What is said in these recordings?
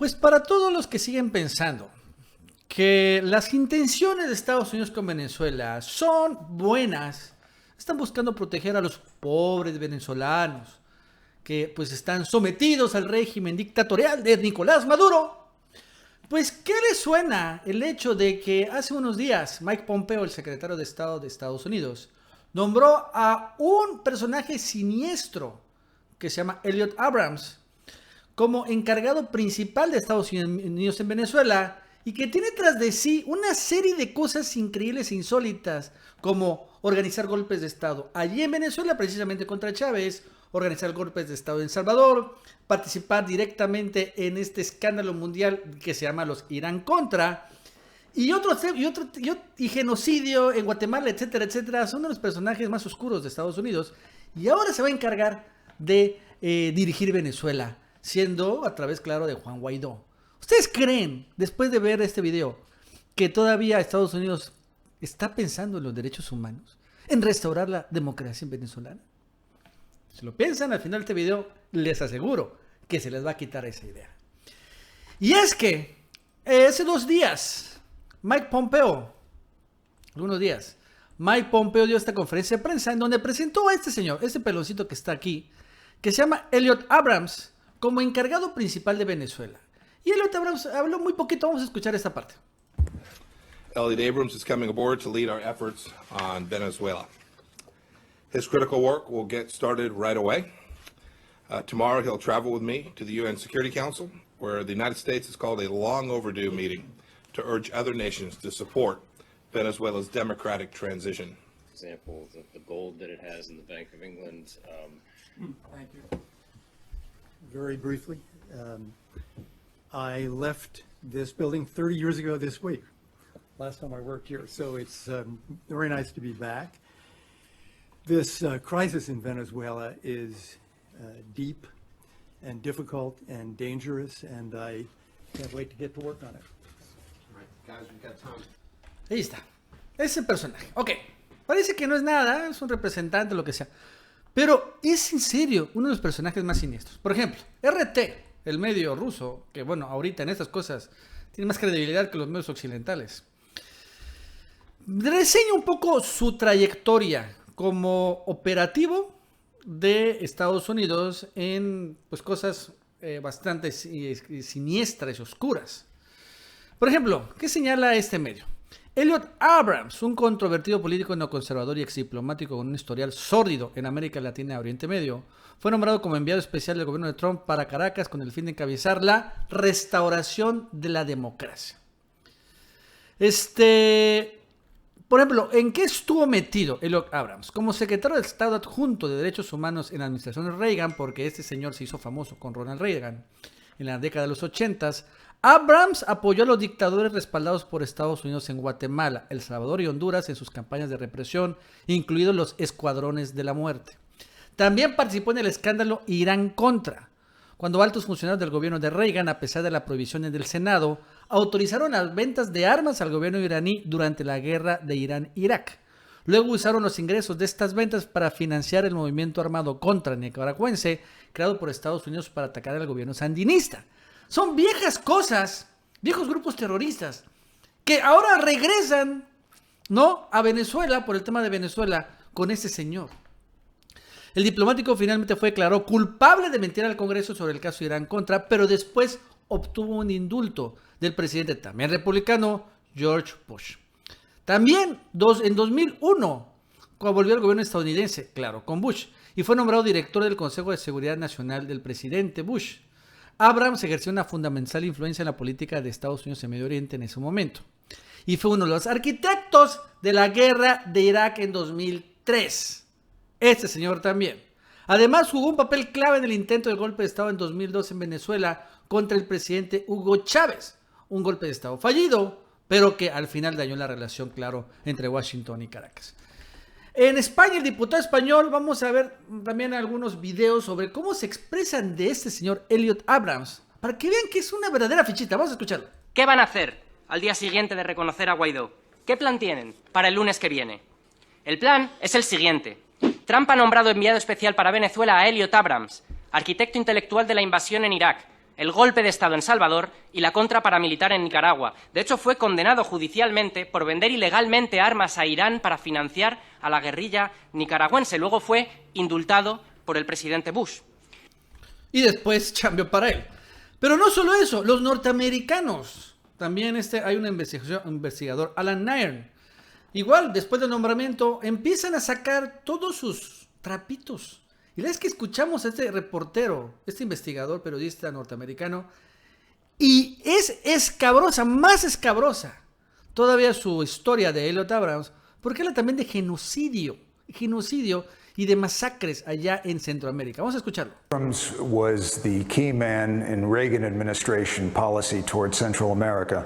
Pues para todos los que siguen pensando que las intenciones de Estados Unidos con Venezuela son buenas, están buscando proteger a los pobres venezolanos que pues están sometidos al régimen dictatorial de Nicolás Maduro. Pues, ¿qué les suena el hecho de que hace unos días Mike Pompeo, el secretario de Estado de Estados Unidos, nombró a un personaje siniestro que se llama Elliot Abrams como encargado principal de Estados Unidos en Venezuela y que tiene tras de sí una serie de cosas increíbles e insólitas, como organizar golpes de Estado allí en Venezuela, precisamente contra Chávez, organizar golpes de Estado en El Salvador, participar directamente en este escándalo mundial que se llama los Irán Contra, y genocidio en Guatemala, etcétera, etcétera. Son de los personajes más oscuros de Estados Unidos. Y ahora se va a encargar de dirigir Venezuela, siendo a través, claro, de Juan Guaidó. ¿Ustedes creen, después de ver este video, que todavía Estados Unidos está pensando en los derechos humanos, en restaurar la democracia en Venezuela? Si lo piensan, al final de este video, les aseguro que se les va a quitar esa idea. Y es que hace 2 días, Mike Pompeo dio esta conferencia de prensa en donde presentó a este señor, este peloncito que está aquí, que se llama Elliot Abrams, como encargado principal de Venezuela. Y Elliot Abrams habló muy poquito, vamos a escuchar esta parte. Elliot Abrams is coming aboard to lead our efforts on Venezuela. His critical work will get started right away. Tomorrow he'll travel with me to the UN Security Council, where the United States has called a long overdue meeting to urge other nations to support Venezuela's democratic transition. Examples of the gold that it has in the Bank of England. Thank you. Very briefly, I left this building 30 years ago this week, last time I worked here, so it's very nice to be back. This crisis in Venezuela is deep and difficult and dangerous, and I can't wait to get to work on it. All right, guys, we've got time. Ahí está. Ese personaje. Ok. Parece que no es nada, es un representante, lo que sea. Pero es en serio uno de los personajes más siniestros. Por ejemplo, RT, el medio ruso, que bueno, ahorita en estas cosas tiene más credibilidad que los medios occidentales. Reseña un poco su trayectoria como operativo de Estados Unidos en pues cosas bastante siniestras y oscuras. Por ejemplo, ¿qué señala este medio? Elliot Abrams, un controvertido político neoconservador y exdiplomático con un historial sórdido en América Latina y Oriente Medio, fue nombrado como enviado especial del gobierno de Trump para Caracas con el fin de encabezar la restauración de la democracia. Por ejemplo, ¿en qué estuvo metido Elliot Abrams? Como secretario de Estado adjunto de Derechos Humanos en la administración de Reagan, porque este señor se hizo famoso con Ronald Reagan en la década de los 80s, Abrams apoyó a los dictadores respaldados por Estados Unidos en Guatemala, El Salvador y Honduras en sus campañas de represión, incluidos los escuadrones de la muerte. También participó en el escándalo Irán Contra, cuando altos funcionarios del gobierno de Reagan, a pesar de las prohibiciones del Senado, autorizaron las ventas de armas al gobierno iraní durante la guerra de Irán-Irak. Luego usaron los ingresos de estas ventas para financiar el movimiento armado contra nicaragüense creado por Estados Unidos para atacar al gobierno sandinista. Son viejas cosas, viejos grupos terroristas, que ahora regresan, ¿no?, a Venezuela por el tema de Venezuela con este señor. El diplomático finalmente fue declarado culpable de mentir al Congreso sobre el caso Irán Contra, pero después obtuvo un indulto del presidente también republicano, George Bush. También en 2001, cuando volvió al gobierno estadounidense, claro, con Bush, y fue nombrado director del Consejo de Seguridad Nacional del presidente Bush. Abrams ejerció una fundamental influencia en la política de Estados Unidos en Medio Oriente en ese momento. Y fue uno de los arquitectos de la guerra de Irak en 2003. Este señor también. Además, jugó un papel clave en el intento de golpe de Estado en 2002 en Venezuela contra el presidente Hugo Chávez. Un golpe de Estado fallido, pero que al final dañó la relación, claro, entre Washington y Caracas. En España, el diputado español, vamos a ver también algunos videos sobre cómo se expresan de este señor Elliot Abrams, para que vean que es una verdadera fichita. Vamos a escucharlo. ¿Qué van a hacer al día siguiente de reconocer a Guaidó? ¿Qué plan tienen para el lunes que viene? El plan es el siguiente. Trump ha nombrado enviado especial para Venezuela a Elliot Abrams, arquitecto intelectual de la invasión en Irak, el golpe de Estado en Salvador y la contra paramilitar en Nicaragua. De hecho, fue condenado judicialmente por vender ilegalmente armas a Irán para financiar a la guerrilla nicaragüense. Luego fue indultado por el presidente Bush. Y después cambió para él. Pero no solo eso, los norteamericanos. También hay un investigador, Alan Nairn. Igual, después del nombramiento, empiezan a sacar todos sus trapitos. Y la vez que escuchamos a este reportero, este investigador, periodista norteamericano, y es escabrosa, más escabrosa, todavía su historia de Elliot Abrams, porque habla también de genocidio y de masacres allá en Centroamérica. Vamos a escucharlo. Abrams was the key man in Reagan administration policy towards Central America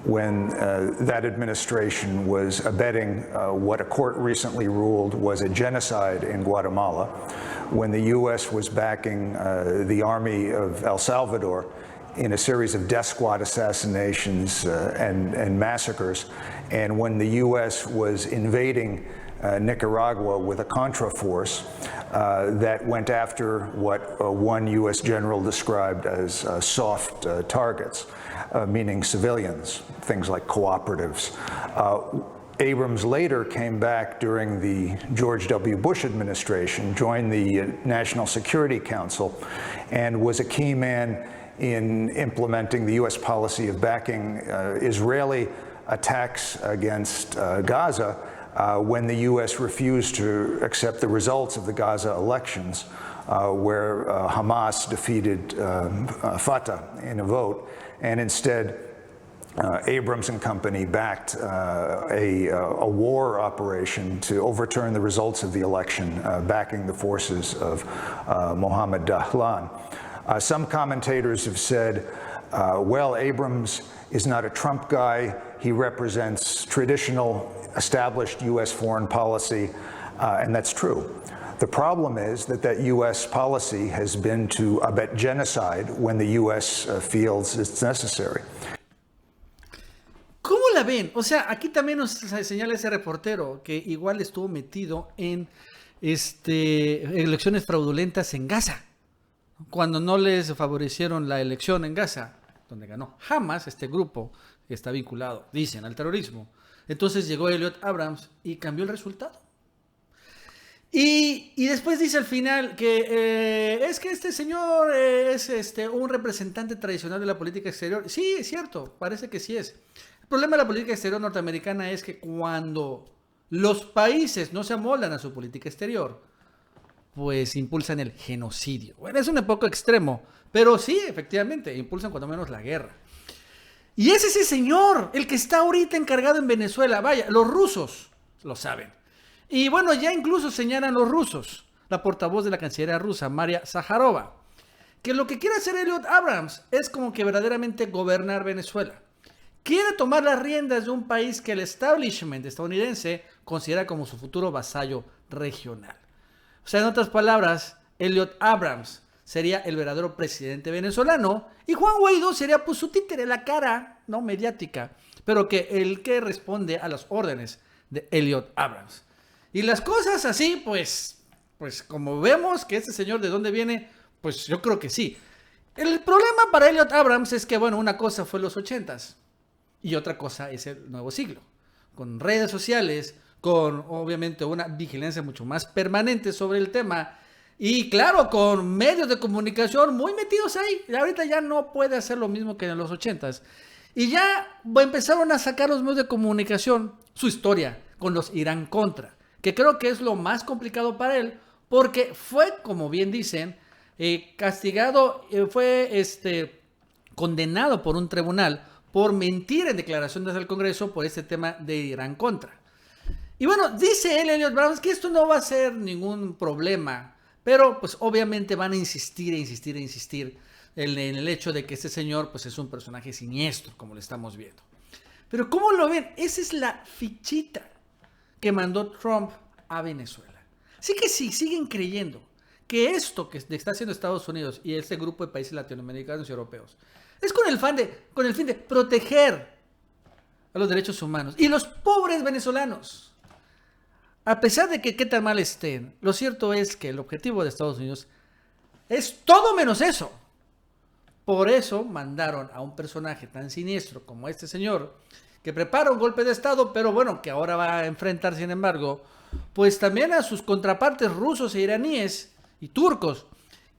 when that administration was abetting what a court recently ruled was a genocide in Guatemala, when the U.S. was backing the army of El Salvador in a series of death squad assassinations and massacres, and when the U.S. was invading Nicaragua with a Contra force that went after what one U.S. general described as soft targets, meaning civilians, things like cooperatives. Abrams later came back during the George W. Bush administration, joined the National Security Council, and was a key man in implementing the U.S. policy of backing Israeli attacks against Gaza when the U.S. refused to accept the results of the Gaza elections, where Hamas defeated Fatah in a vote, and instead Abrams and company backed a war operation to overturn the results of the election, backing the forces of Mohammed Dahlan. Some commentators have said, well, Abrams is not a Trump guy. He represents traditional, established U.S. foreign policy, and that's true. The problem is that U.S. policy has been to abet genocide when the U.S. feels it's necessary. ¿Cómo la ven? O sea, aquí también nos señala ese reportero que igual estuvo metido en elecciones fraudulentas en Gaza, cuando no les favorecieron la elección en Gaza, donde ganó Hamas, este grupo que está vinculado, dicen, al terrorismo. Entonces llegó Elliot Abrams y cambió el resultado. Y después dice al final que es que este señor es un representante tradicional de la política exterior. Sí, es cierto, parece que sí es. El problema de la política exterior norteamericana es que cuando los países no se amoldan a su política exterior, pues impulsan el genocidio. Bueno, es un poco extremo, pero sí, efectivamente, impulsan cuando menos la guerra. Y es ese señor el que está ahorita encargado en Venezuela. Vaya, los rusos lo saben. Y bueno, ya incluso señalan los rusos, la portavoz de la Cancillería rusa, María Zaharova, que lo que quiere hacer Elliot Abrams es como que verdaderamente gobernar Venezuela. Quiere tomar las riendas de un país que el establishment estadounidense considera como su futuro vasallo regional. O sea, en otras palabras, Elliot Abrams sería el verdadero presidente venezolano y Juan Guaidó sería pues su títere, la cara no mediática, pero que el que responde a las órdenes de Elliot Abrams. Y las cosas así, pues como vemos que este señor de dónde viene, pues yo creo que sí. El problema para Elliot Abrams es que, bueno, una cosa fue los 80s y otra cosa es el nuevo siglo, con redes sociales, con obviamente una vigilancia mucho más permanente sobre el tema y claro, con medios de comunicación muy metidos ahí. Y ahorita ya no puede hacer lo mismo que en los 80s. Y ya empezaron a sacar los medios de comunicación su historia con los Irán Contra, que creo que es lo más complicado para él, porque fue, como bien dicen, castigado, fue condenado por un tribunal por mentir en declaraciones al Congreso por este tema de Irán Contra. Y bueno, dice él, Elliot Abrams, que esto no va a ser ningún problema, pero pues obviamente van a insistir en el hecho de que este señor pues es un personaje siniestro, como lo estamos viendo. Pero ¿cómo lo ven? Esa es la fichita que mandó Trump a Venezuela. Así que si siguen creyendo que esto que está haciendo Estados Unidos y este grupo de países latinoamericanos y europeos es con el fin de proteger a los derechos humanos y los pobres venezolanos, a pesar de que qué tan mal estén, lo cierto es que el objetivo de Estados Unidos es todo menos eso. Por eso mandaron a un personaje tan siniestro como este señor, que prepara un golpe de Estado, pero bueno, que ahora va a enfrentar, sin embargo, pues también a sus contrapartes rusos e iraníes y turcos,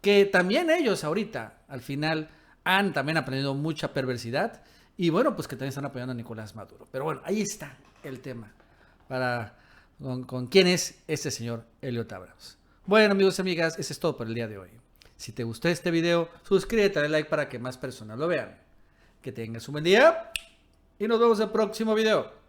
que también ellos ahorita, al final, han también aprendido mucha perversidad, y bueno, pues que también están apoyando a Nicolás Maduro. Pero bueno, ahí está el tema, con quién es este señor Elliot Abrams. Bueno, amigos y amigas, eso es todo por el día de hoy. Si te gustó este video, suscríbete, dale like para que más personas lo vean. Que tengas un buen día y nos vemos en el próximo video.